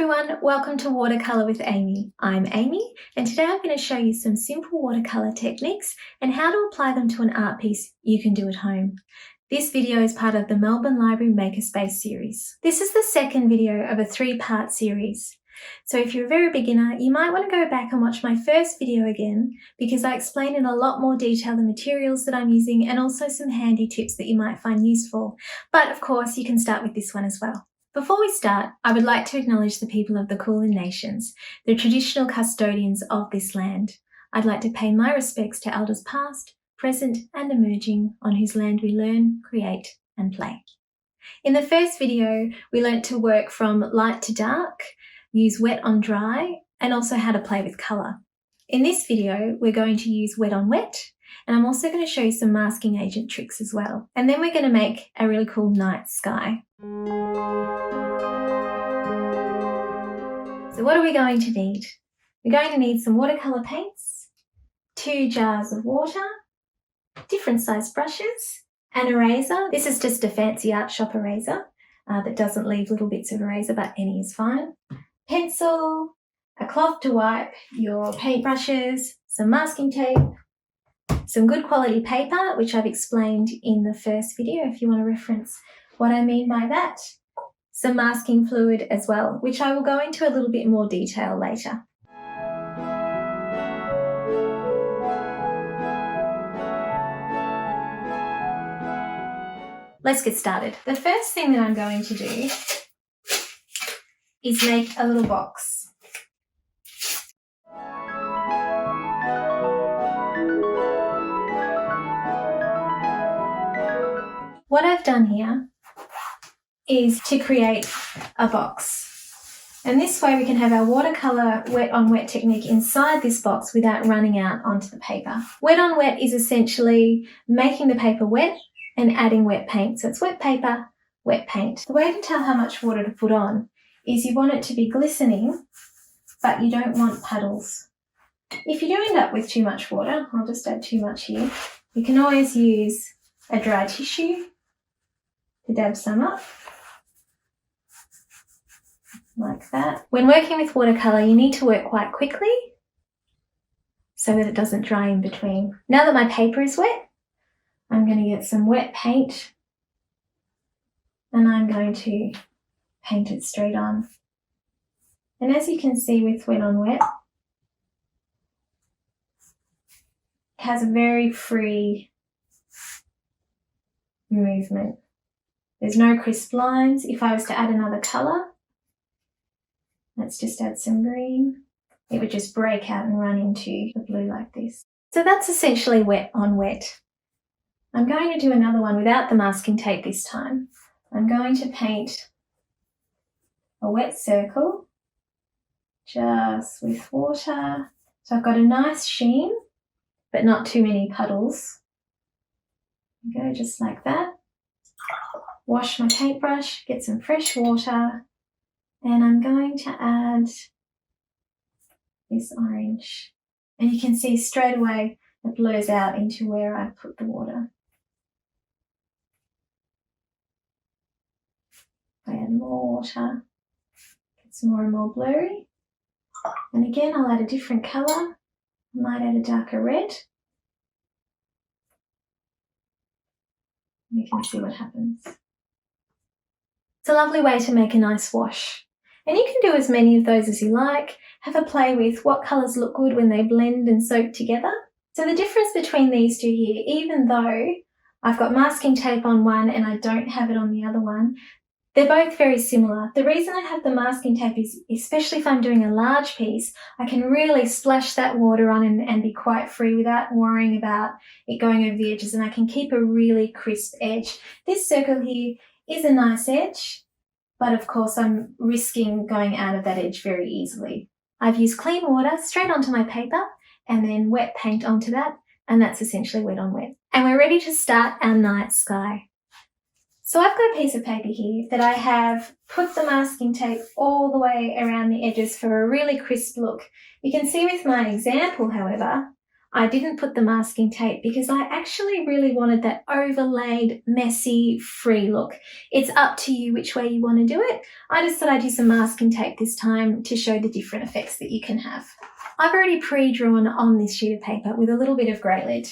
everyone, welcome to Watercolour with Amy. I'm Amy and today I'm going to show you some simple watercolour techniques and how to apply them to an art piece you can do at home. This video is part of the Melbourne Library Makerspace series. This is the second video of a 3-part series. So if you're a very beginner, you might want to go back and watch my first video again because I explain in a lot more detail the materials that I'm using and also some handy tips that you might find useful. But of course, you can start with this one as well. Before we start, I would like to acknowledge the people of the Kulin Nations, the traditional custodians of this land. I'd like to pay my respects to elders past, present and emerging on whose land we learn, create and play. In the first video, we learnt to work from light to dark, use wet on dry and also how to play with colour. In this video, we're going to use wet on wet and I'm also going to show you some masking agent tricks as well. And then we're going to make a really cool night sky. So what are we going to need? We're going to need some watercolour paints, 2 jars of water, different size brushes, an eraser. This is just a fancy art shop eraser that doesn't leave little bits of eraser, but any is fine. Pencil, a cloth to wipe your paintbrushes, some masking tape, some good quality paper, which I've explained in the first video if you want to reference what I mean by that. Some masking fluid as well, which I will go into a little bit more detail later. Let's get started. The first thing that I'm going to do is make a little box. What I've done here is to create a box. And this way we can have our watercolour wet on wet technique inside this box without running out onto the paper. Wet on wet is essentially making the paper wet and adding wet paint. So it's wet paper, wet paint. The way you can tell how much water to put on is you want it to be glistening, but you don't want puddles. If you do end up with too much water, I'll just add too much here, you can always use a dry tissue to dab some up, like that. When working with watercolour, you need to work quite quickly so that it doesn't dry in between. Now that my paper is wet, I'm going to get some wet paint and I'm going to paint it straight on. And as you can see with wet on wet, it has a very free movement. There's no crisp lines. If I was to add another colour, let's just add some green, it would just break out and run into the blue like this. So that's essentially wet on wet. I'm going to do another one without the masking tape this time. I'm going to paint a wet circle just with water. So I've got a nice sheen, but not too many puddles. Go just like that. Wash my paintbrush, get some fresh water, and I'm going to add this orange. And you can see straight away it blurs out into where I put the water. I add more water, gets more and more blurry. And again, I'll add a different colour. I might add a darker red. We can see what happens. It's a lovely way to make a nice wash. And you can do as many of those as you like. Have a play with what colours look good when they blend and soak together. So the difference between these two here, even though I've got masking tape on one and I don't have it on the other one, they're both very similar. The reason I have the masking tape is, especially if I'm doing a large piece, I can really splash that water on and be quite free without worrying about it going over the edges, and I can keep a really crisp edge. This circle here is a nice edge, but of course I'm risking going out of that edge very easily. I've used clean water straight onto my paper and then wet paint onto that, and that's essentially wet on wet. And we're ready to start our night sky. So I've got a piece of paper here that I have put the masking tape all the way around the edges for a really crisp look. You can see with my example, however, I didn't put the masking tape because I actually really wanted that overlaid, messy, free look. It's up to you which way you want to do it. I just thought I'd use some masking tape this time to show the different effects that you can have. I've already pre-drawn on this sheet of paper with a little bit of grey lid.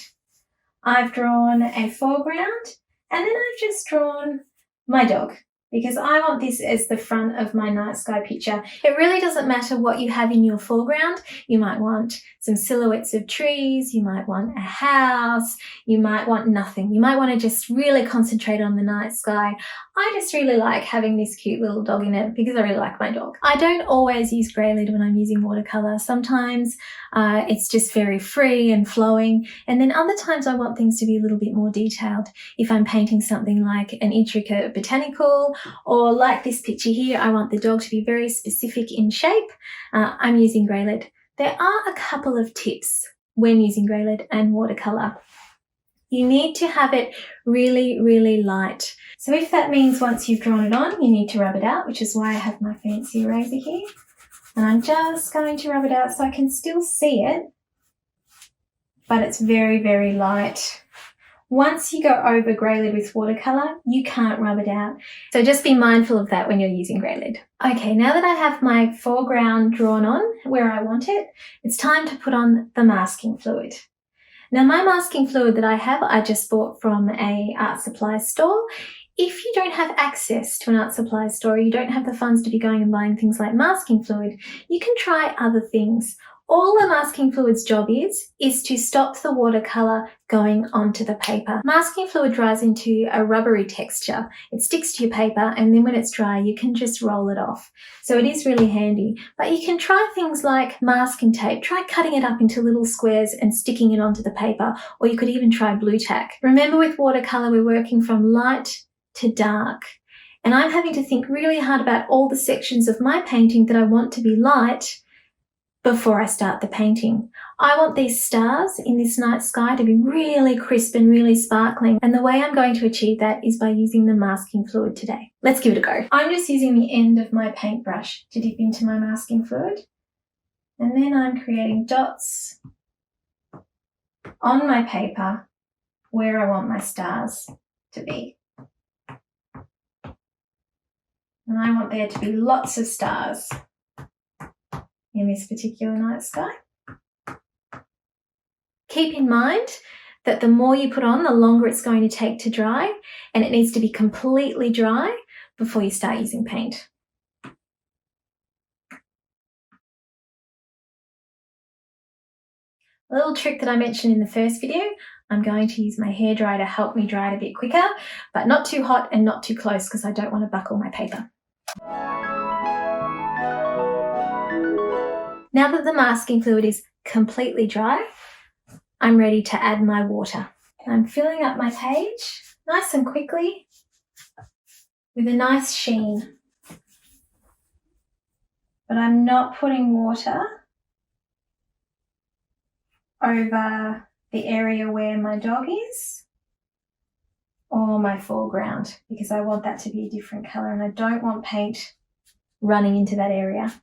I've drawn a foreground and then I've just drawn my dog, because I want this as the front of my night sky picture. It really doesn't matter what you have in your foreground. You might want some silhouettes of trees, you might want a house, you might want nothing. You might want to just really concentrate on the night sky. I just really like having this cute little dog in it because I really like my dog. I don't always use grey lid when I'm using watercolour. Sometimes it's just very free and flowing, and then other times I want things to be a little bit more detailed. If I'm painting something like an intricate botanical, or like this picture here, I want the dog to be very specific in shape. I'm using grey lid. There are a couple of tips when using grey lid and watercolour. You need to have it really, really light. So if that means once you've drawn it on, you need to rub it out, which is why I have my fancy eraser here. And I'm just going to rub it out so I can still see it, but it's very, very light. Once you go over grey lid with watercolour, you can't rub it out. So just be mindful of that when you're using grey lid. Okay, now that I have my foreground drawn on where I want it, it's time to put on the masking fluid. Now my masking fluid that I have, I just bought from a art supply store. If you don't have access to an art supply store, you don't have the funds to be going and buying things like masking fluid, you can try other things. All the masking fluid's job is to stop the watercolour going onto the paper. Masking fluid dries into a rubbery texture. It sticks to your paper, and then when it's dry, you can just roll it off. So it is really handy. But you can try things like masking tape. Try cutting it up into little squares and sticking it onto the paper, or you could even try blue tack. Remember, with watercolour, we're working from light to dark. And I'm having to think really hard about all the sections of my painting that I want to be light before I start the painting. I want these stars in this night sky to be really crisp and really sparkling, and the way I'm going to achieve that is by using the masking fluid today. Let's give it a go. I'm just using the end of my paintbrush to dip into my masking fluid, and then I'm creating dots on my paper where I want my stars to be. And I want there to be lots of stars in this particular night sky. Keep in mind that the more you put on, the longer it's going to take to dry, and it needs to be completely dry before you start using paint. A little trick that I mentioned in the first video, I'm going to use my hairdryer to help me dry it a bit quicker, but not too hot and not too close because I don't want to buckle my paper. Now that the masking fluid is completely dry, I'm ready to add my water. I'm filling up my page nice and quickly with a nice sheen. But I'm not putting water over the area where my dog is or my foreground, because I want that to be a different colour and I don't want paint running into that area.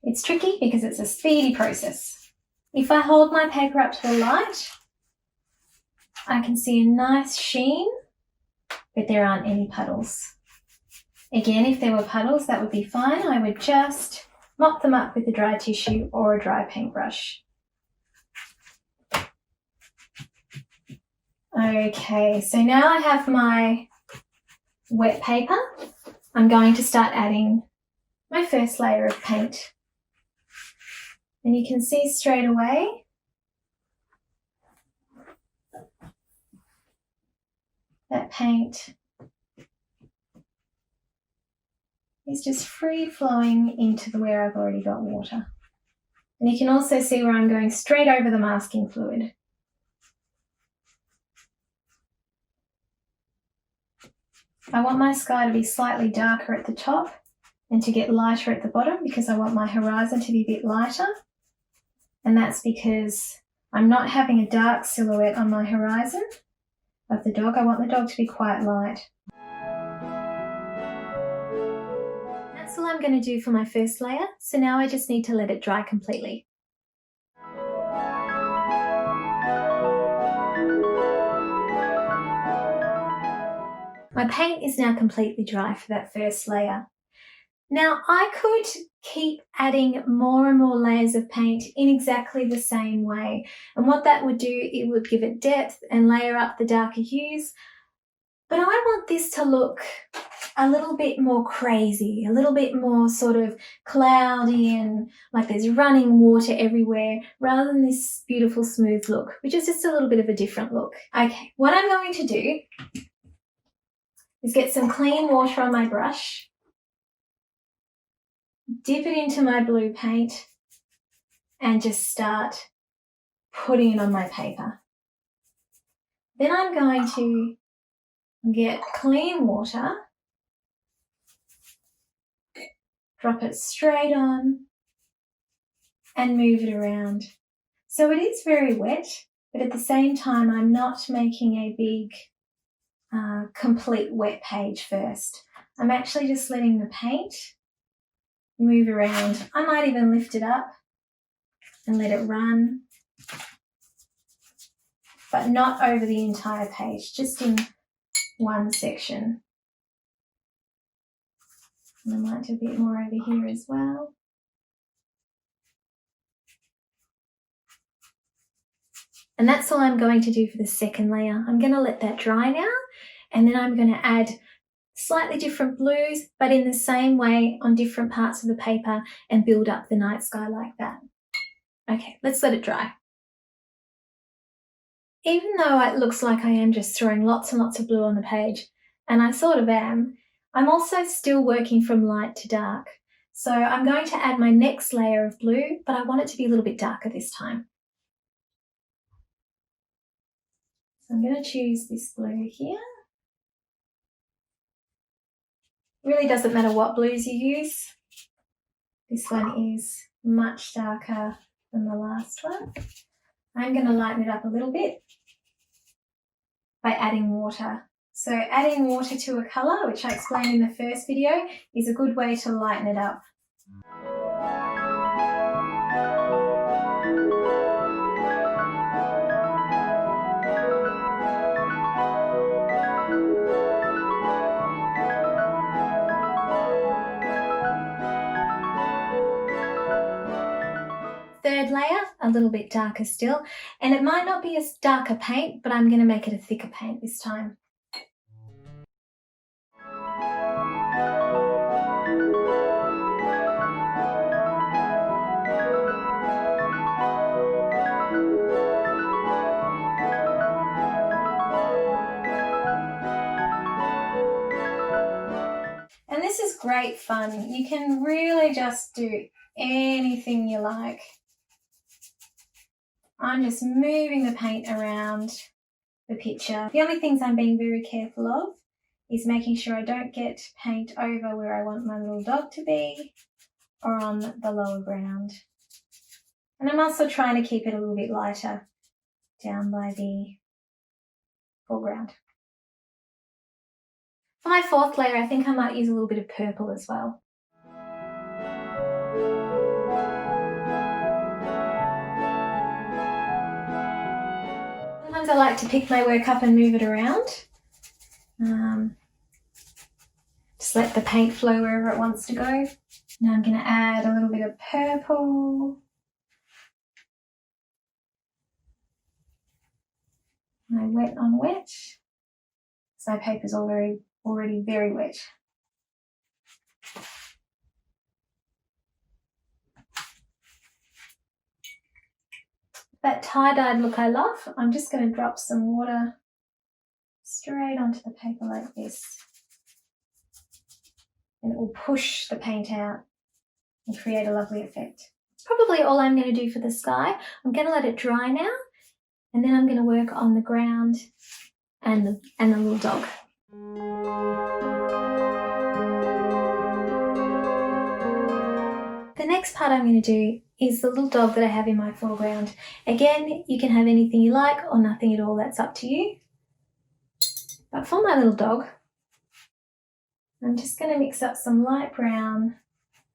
It's tricky because it's a speedy process. If I hold my paper up to the light, I can see a nice sheen, but there aren't any puddles. Again, if there were puddles, that would be fine. I would just mop them up with a dry tissue or a dry paintbrush. Okay, so now I have my wet paper. I'm going to start adding my first layer of paint. And you can see straight away that paint is just free flowing into where I've already got water. And you can also see where I'm going straight over the masking fluid. I want my sky to be slightly darker at the top and to get lighter at the bottom because I want my horizon to be a bit lighter. And that's because I'm not having a dark silhouette on my horizon of the dog. I want the dog to be quite light. that's all I'm going to do for my first layer, so now I just need to let it dry completely. My paint is now completely dry for that first layer. Now I could keep adding more and more layers of paint in exactly the same way, and what that would do, it would give it depth and layer up the darker hues, but I want this to look a little bit more crazy, a little bit more sort of cloudy and like there's running water everywhere, rather than this beautiful smooth look, which is just a little bit of a different look. Okay, what I'm going to do is get some clean water on my brush, dip it into my blue paint, and just start putting it on my paper. Then I'm going to get clean water, drop it straight on, and move it around. So it is very wet, but at the same time, I'm not making a big, complete wet page first. I'm actually just letting the paint move around. I might even lift it up and let it run, but not over the entire page, just in one section. And I might do a bit more over here as well. And that's all I'm going to do for the second layer. I'm going to let that dry now, and then I'm going to add slightly different blues, but in the same way on different parts of the paper, and build up the night sky like that. Okay, let's let it dry. Even though it looks like I am just throwing lots and lots of blue on the page, and I sort of am, I'm also still working from light to dark. So I'm going to add my next layer of blue, but I want it to be a little bit darker this time. So I'm going to choose this blue here. Really doesn't matter what blues you use. This one is much darker than the last one. I'm going to lighten it up a little bit by adding water. So adding water to a colour, which I explained in the first video, is a good way to lighten it up. Third layer, a little bit darker still, and it might not be a darker paint, but I'm going to make it a thicker paint this time. And this is great fun. You can really just do anything you like. I'm just moving the paint around the picture. The only things I'm being very careful of is making sure I don't get paint over where I want my little dog to be or on the lower ground. And I'm also trying to keep it a little bit lighter down by the foreground. For my fourth layer, I think I might use a little bit of purple as well. Sometimes I like to pick my work up and move it around. Just let the paint flow wherever it wants to go. Now I'm going to add a little bit of purple. My wet on wet. So my paper's already very wet. That tie-dyed look I love, I'm just going to drop some water straight onto the paper like this. And it will push the paint out and create a lovely effect. It's probably all I'm going to do for the sky. I'm going to let it dry now, and then I'm going to work on the ground and the little dog. The next part I'm going to do is the little dog that I have in my foreground. Again, you can have anything you like or nothing at all, that's up to you. But for my little dog, I'm just going to mix up some light brown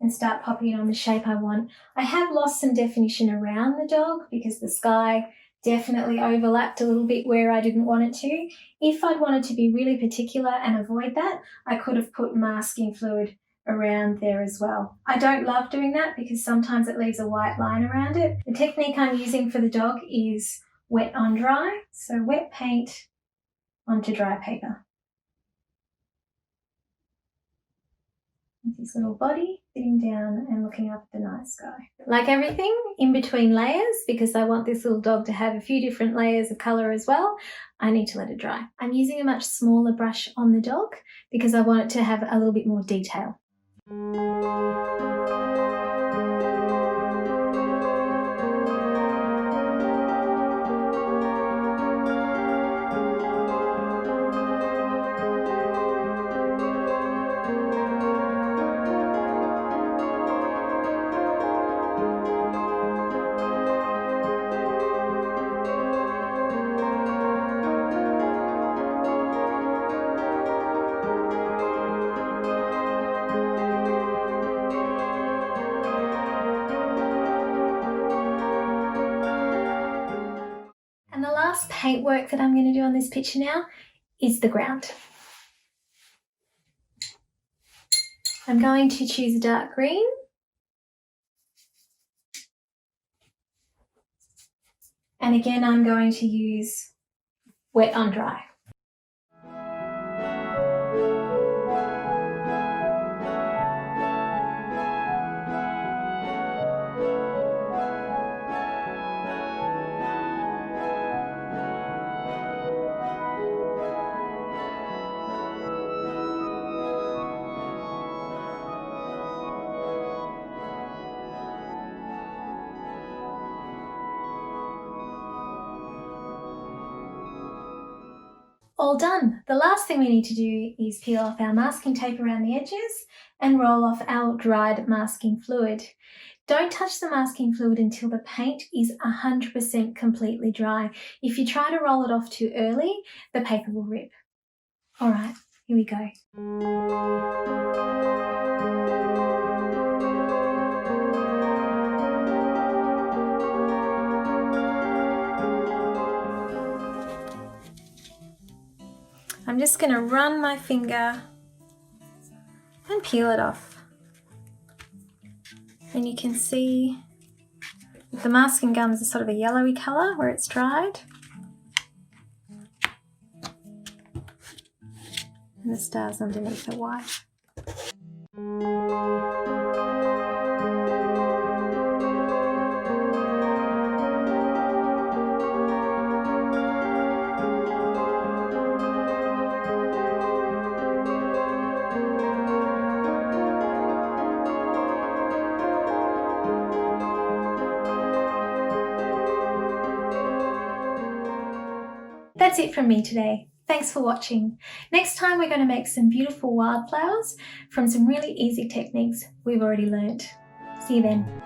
and start popping it on the shape I want. I have lost some definition around the dog because the sky definitely overlapped a little bit where I didn't want it to. If I'd wanted to be really particular and avoid that, I could have put masking fluid around there as well. I don't love doing that because sometimes it leaves a white line around it. The technique I'm using for the dog is wet on dry, so wet paint onto dry paper. With his little body sitting down and looking up at the night sky. Like everything, in between layers, because I want this little dog to have a few different layers of colour as well, I need to let it dry. I'm using a much smaller brush on the dog because I want it to have a little bit more detail. And the last paintwork that I'm going to do on this picture now is the ground. I'm going to choose a dark green. And again, I'm going to use wet on dry. All done. The last thing we need to do is peel off our masking tape around the edges and roll off our dried masking fluid. Don't touch the masking fluid until the paint is 100% completely dry. If you try to roll it off too early, the paper will rip. All right, here we go. I'm just going to run my finger and peel it off. And you can see the masking gums are sort of a yellowy colour where it's dried. And the stars underneath are white. That's it from me today. Thanks for watching. Next time we're going to make some beautiful wildflowers from some really easy techniques we've already learnt. See you then.